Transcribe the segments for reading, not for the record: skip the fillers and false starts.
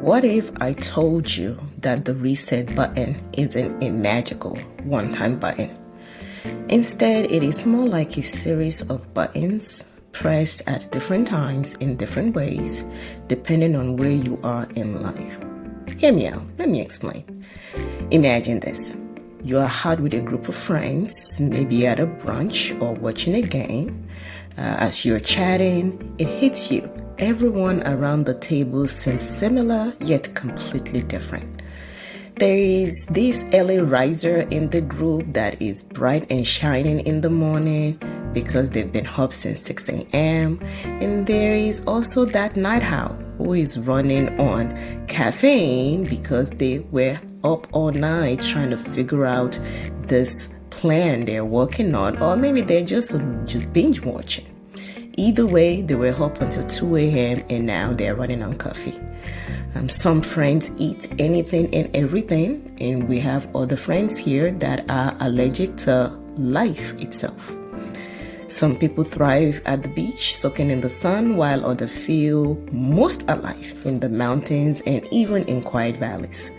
What if I told you that the reset button isn't a magical one-time button? Instead, it is more like a series of buttons pressed at different times in different ways, depending on where you are in life. Hear me out. Let me explain. Imagine this. You are out with a group of friends, maybe at a brunch or watching a game. As you're chatting, it hits you. Everyone around the table seems similar, yet completely different. There is this early riser in the group that is bright and shining in the morning because they've been up since 6 a.m. And there is also that night owl who is running on caffeine because they were up all night trying to figure out this plan they're working on, or maybe they're just binge watching. Either way, they were up until 2 a.m. and now they're running on coffee. Some friends eat anything and everything, and we have other friends here that are allergic to life itself. Some people thrive at the beach, soaking in the sun, while others feel most alive in the mountains and even in quiet valleys.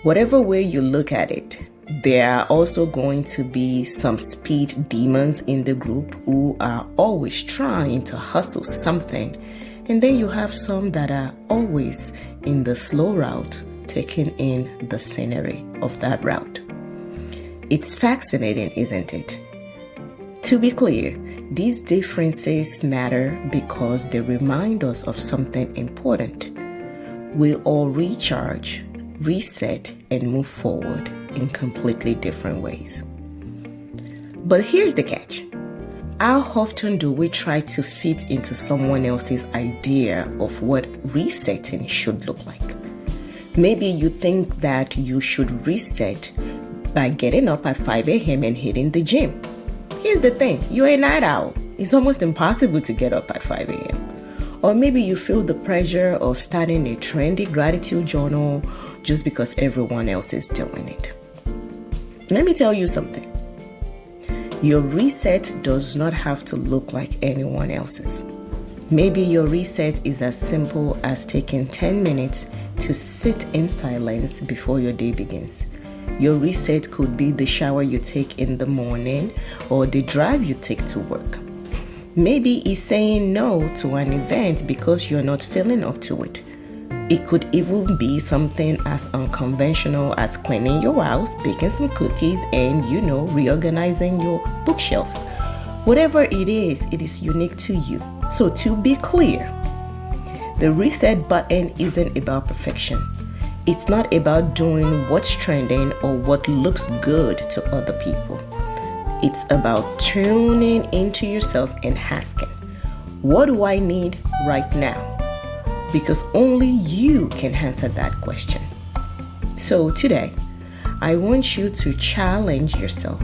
Whatever way you look at it, there are also going to be some speed demons in the group who are always trying to hustle something. And then you have some that are always in the slow route, taking in the scenery of that route. It's fascinating, isn't it? To be clear, these differences matter because they remind us of something important. We all recharge, reset, and move forward in completely different ways. But here's the catch. How often do we try to fit into someone else's idea of what resetting should look like? Maybe you think that you should reset by getting up at 5 a.m. and hitting the gym. Here's the thing, you're a night owl. It's almost impossible to get up at 5 a.m. Or maybe you feel the pressure of starting a trendy gratitude journal just because everyone else is doing it. Let me tell you something. Your reset does not have to look like anyone else's. Maybe your reset is as simple as taking 10 minutes to sit in silence before your day begins. Your reset could be the shower you take in the morning or the drive you take to work. Maybe it's saying no to an event because you're not feeling up to it. It could even be something as unconventional as cleaning your house, baking some cookies, and, reorganizing your bookshelves. Whatever it is unique to you. So to be clear, the reset button isn't about perfection. It's not about doing what's trending or what looks good to other people. It's about tuning into yourself and asking, what do I need right now? Because only you can answer that question. So today, I want you to challenge yourself.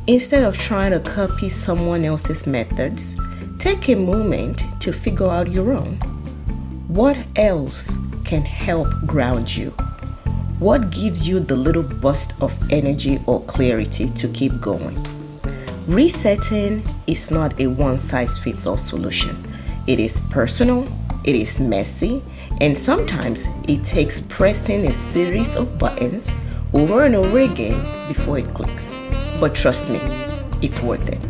Instead of trying to copy someone else's methods, take a moment to figure out your own. What else can help ground you? What gives you the little burst of energy or clarity to keep going? Resetting is not a one-size-fits-all solution. It is personal. It is messy, and sometimes it takes pressing a series of buttons over and over again before it clicks. But trust me, it's worth it.